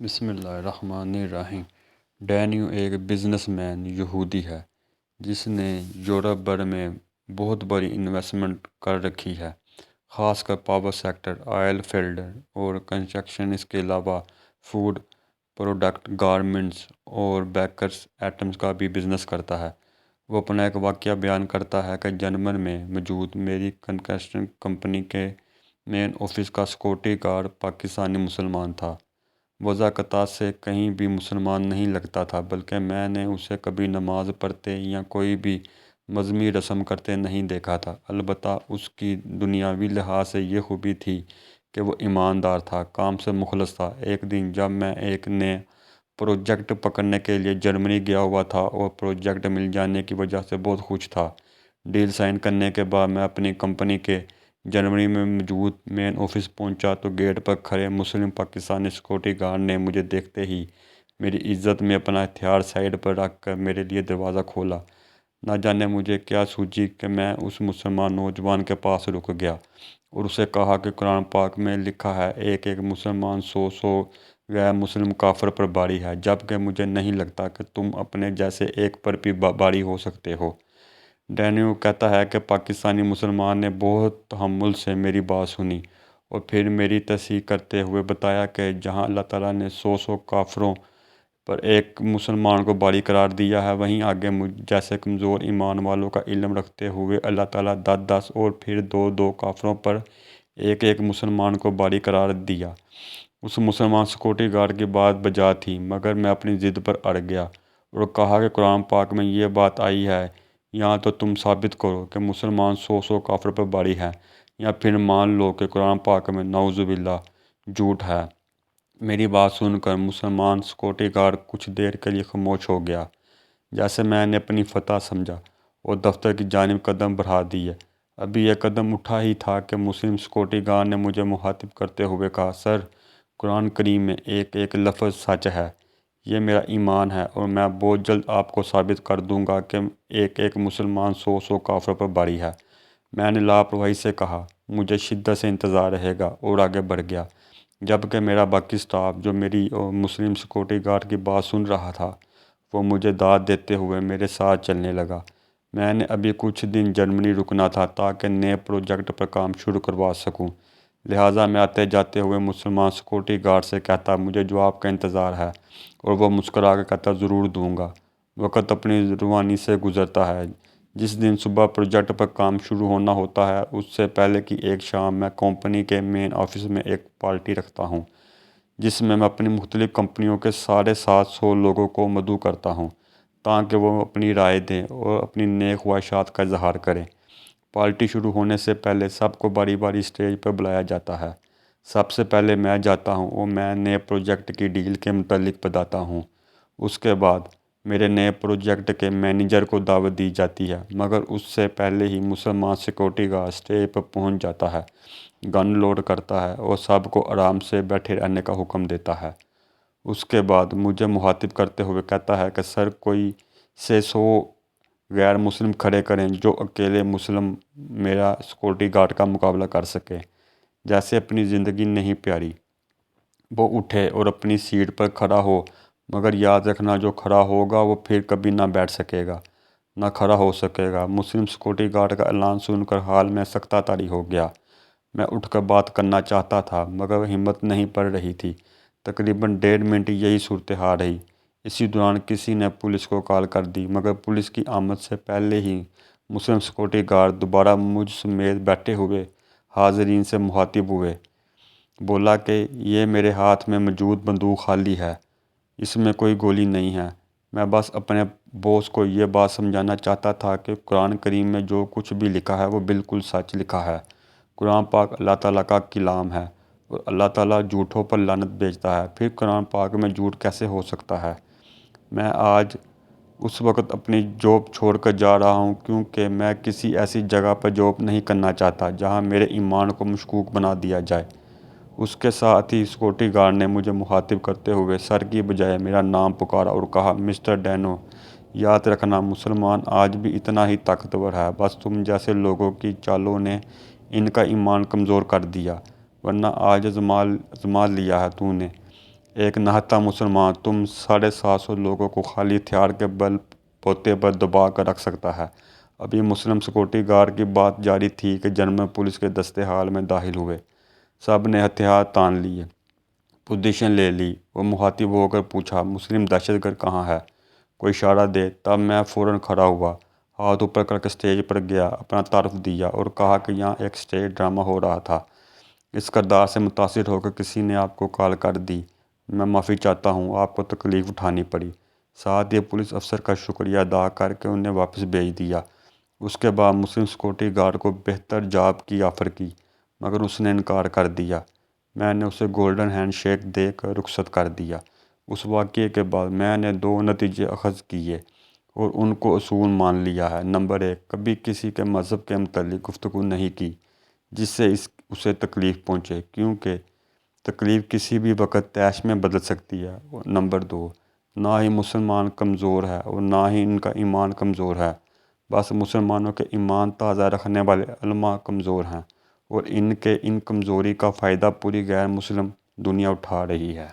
بسم اللہ الرحمن الرحیم۔ ڈینیو ایک بزنس مین یہودی ہے جس نے یورپ بھر میں بہت بڑی انویسٹمنٹ کر رکھی ہے، خاص کر پاور سیکٹر، آئل فیلڈ اور کنسٹرکشن۔ اس کے علاوہ فوڈ پروڈکٹ، گارمنٹس اور بیکرز آئٹمز کا بھی بزنس کرتا ہے۔ وہ اپنا ایک واقعہ بیان کرتا ہے کہ جرمن میں موجود میری کنسٹرکشن کمپنی کے مین آفس کا سیکورٹی گارڈ پاکستانی مسلمان تھا۔ وہ ذات سے کہیں بھی مسلمان نہیں لگتا تھا، بلکہ میں نے اسے کبھی نماز پڑھتے یا کوئی بھی مذہبی رسم کرتے نہیں دیکھا تھا۔ البتہ اس کی دنیاوی لحاظ سے یہ خوبی تھی کہ وہ ایماندار تھا، کام سے مخلص تھا۔ ایک دن جب میں ایک نئے پروجیکٹ پکڑنے کے لیے جرمنی گیا ہوا تھا اور پروجیکٹ مل جانے کی وجہ سے بہت خوش تھا، ڈیل سائن کرنے کے بعد میں اپنی کمپنی کے جرمنی میں موجود مین آفس پہنچا تو گیٹ پر کھڑے مسلم پاکستانی سیکورٹی گارڈ نے مجھے دیکھتے ہی میری عزت میں اپنا ہتھیار سائیڈ پر رکھ کر میرے لیے دروازہ کھولا۔ نہ جانے مجھے کیا سوچی کہ میں اس مسلمان نوجوان کے پاس رک گیا اور اسے کہا کہ قرآن پاک میں لکھا ہے ایک ایک مسلمان سو غیر مسلم کافر پر باری ہے، جبکہ مجھے نہیں لگتا کہ تم اپنے جیسے ایک پر بھی باری ہو سکتے ہو۔ ڈینیو کہتا ہے کہ پاکستانی مسلمان نے بہت تحمل سے میری بات سنی اور پھر میری تصحیح کرتے ہوئے بتایا کہ جہاں اللہ تعالیٰ نے سو کافروں پر ایک مسلمان کو باری قرار دیا ہے، وہیں آگے مجھ جیسے کمزور ایمان والوں کا علم رکھتے ہوئے اللہ تعالیٰ 10 اور پھر 2 کافروں پر ایک ایک مسلمان کو باری قرار دیا۔ اس مسلمان سیکورٹی گارڈ کی بات بجا تھی، مگر میں اپنی ضد پر اڑ گیا اور کہا کہ قرآن پاک میں یہ بات آئی ہے، یا تو تم ثابت کرو کہ مسلمان سو کافر پر باری ہے، یا پھر مان لو کہ قرآن پاک میں نعوذ باللہ جھوٹ ہے۔ میری بات سن کر مسلمان سیکورٹی گارڈ کچھ دیر کے لیے خاموش ہو گیا، جیسے میں نے اپنی فتح سمجھا، اور دفتر کی جانب قدم بڑھا دیے۔ ابھی یہ قدم اٹھا ہی تھا کہ مسلم سیکورٹی گارڈ نے مجھے مخاطب کرتے ہوئے کہا، سر، قرآن کریم میں ایک ایک لفظ سچ ہے، یہ میرا ایمان ہے اور میں بہت جلد آپ کو ثابت کر دوں گا کہ ایک ایک مسلمان سو کافر پر باری ہے۔ میں نے لاپرواہی سے کہا، مجھے شدت سے انتظار رہے گا، اور آگے بڑھ گیا، جبکہ میرا باقی سٹاف جو میری اور مسلم سیکورٹی گارڈ کی بات سن رہا تھا، وہ مجھے داد دیتے ہوئے میرے ساتھ چلنے لگا۔ میں نے ابھی کچھ دن جرمنی رکنا تھا تاکہ نئے پروجیکٹ پر کام شروع کروا سکوں، لہٰذا میں آتے جاتے ہوئے مسلمان سیکورٹی گارڈ سے کہتا، مجھے جواب کا انتظار ہے، اور وہ مسکرا کر کہتا، ضرور دوں گا۔ وقت اپنی روانی سے گزرتا ہے۔ جس دن صبح پروجیکٹ پر کام شروع ہونا ہوتا ہے، اس سے پہلے کی ایک شام میں کمپنی کے مین آفس میں ایک پارٹی رکھتا ہوں، جس میں اپنی مختلف کمپنیوں کے 750 لوگوں کو مدعو کرتا ہوں تاکہ وہ اپنی رائے دیں اور اپنی نیک خواہشات کا اظہار کریں۔ پارٹی شروع ہونے سے پہلے سب کو باری باری اسٹیج پر بلایا جاتا ہے۔ سب سے پہلے میں جاتا ہوں اور میں نئے پروجیکٹ کی ڈیل کے متعلق بتاتا ہوں۔ اس کے بعد میرے نئے پروجیکٹ کے مینیجر کو دعوت دی جاتی ہے، مگر اس سے پہلے ہی مسلمان سیکورٹی گارڈ اسٹیج پر پہنچ جاتا ہے، گن لوڈ کرتا ہے اور سب کو آرام سے بیٹھے رہنے کا حکم دیتا ہے۔ اس کے بعد مجھے مخاطب کرتے ہوئے کہتا ہے کہ سر، کوئی سے 100 غیر مسلم کھڑے کریں جو اکیلے مسلم میرا سیکورٹی گارڈ کا مقابلہ کر سکے۔ جیسے اپنی زندگی نہیں پیاری۔ وہ اٹھے اور اپنی سیٹ پر کھڑا ہو، مگر یاد رکھنا، جو کھڑا ہوگا وہ پھر کبھی نہ بیٹھ سکے گا، نہ کھڑا ہو سکے گا۔ مسلم سیکورٹی گارڈ کا اعلان سن کر حال میں سکتہ طاری ہو گیا۔ میں اٹھ کر بات کرنا چاہتا تھا، مگر ہمت نہیں پڑ رہی تھی۔ تقریباً 1.5 منٹ یہی صورتحال رہی۔ اسی دوران کسی نے پولیس کو کال کر دی، مگر پولیس کی آمد سے پہلے ہی مسلم سیکورٹی گارڈ دوبارہ مجھ سمیت بیٹھے ہوئے حاضرین سے مخاطب ہوئے۔ بولا کہ یہ میرے ہاتھ میں موجود بندوق خالی ہے، اس میں کوئی گولی نہیں ہے۔ میں بس اپنے باس کو یہ بات سمجھانا چاہتا تھا کہ قرآن کریم میں جو کچھ بھی لکھا ہے وہ بالکل سچ لکھا ہے۔ قرآن پاک اللہ تعالیٰ کا کلام ہے اور اللہ تعالیٰ جھوٹوں پر لعنت بھیجتا ہے، پھر قرآن پاک میں جھوٹ کیسے ہو سکتا ہے؟ میں آج اس وقت اپنی جاب چھوڑ کر جا رہا ہوں کیونکہ میں کسی ایسی جگہ پر جاب نہیں کرنا چاہتا جہاں میرے ایمان کو مشکوک بنا دیا جائے۔ اس کے ساتھ ہی سیکورٹی گارڈ نے مجھے مخاطب کرتے ہوئے سر کی بجائے میرا نام پکارا اور کہا، مسٹر ڈینو، یاد رکھنا، مسلمان آج بھی اتنا ہی طاقتور ہے، بس تم جیسے لوگوں کی چالوں نے ان کا ایمان کمزور کر دیا، ورنہ آج آزما لیا ہے تو نے۔ ایک نہتا مسلمان تم 750 لوگوں کو خالی ہتھیار کے بل بوتے پر دبا کر رکھ سکتا ہے۔ ابھی مسلم سیکورٹی گارڈ کی بات جاری تھی کہ جرمن پولیس کے دستے حال میں داخل ہوئے۔ سب نے ہتھیار تان لیے، پوزیشن لے لی۔ وہ مخاطب ہو کر پوچھا، مسلم دہشت گرد کہاں ہے؟ کوئی اشارہ دے۔ تب میں فوراً کھڑا ہوا، ہاتھ اوپر کر کے اسٹیج پر گیا، اپنا تعارف دیا اور کہا کہ یہاں ایک اسٹیج ڈرامہ ہو رہا تھا۔ اس کردار سے متاثر ہو کر کسی نے آپ کو کال کر دی۔ میں معافی چاہتا ہوں، آپ کو تکلیف اٹھانی پڑی۔ ساتھ ہی پولیس افسر کا شکریہ ادا کر کے انہیں واپس بھیج دیا۔ اس کے بعد مسلم سیکورٹی گارڈ کو بہتر جاب کی آفر کی، مگر اس نے انکار کر دیا۔ میں نے اسے گولڈن ہینڈ شیک دے کر رخصت کر دیا۔ اس واقعے کے بعد میں نے 2 نتیجے اخذ کیے اور ان کو اصول مان لیا ہے۔ نمبر 1، کبھی کسی کے مذہب کے متعلق گفتگو نہیں کی جس سے اسے تکلیف پہنچے، کیونکہ تکلیف کسی بھی وقت طیش میں بدل سکتی ہے۔ نمبر 2، نہ ہی مسلمان کمزور ہے اور نہ ہی ان کا ایمان کمزور ہے، بس مسلمانوں کے ایمان تازہ رکھنے والے علماء کمزور ہیں اور ان کمزوری کا فائدہ پوری غیر مسلم دنیا اٹھا رہی ہے۔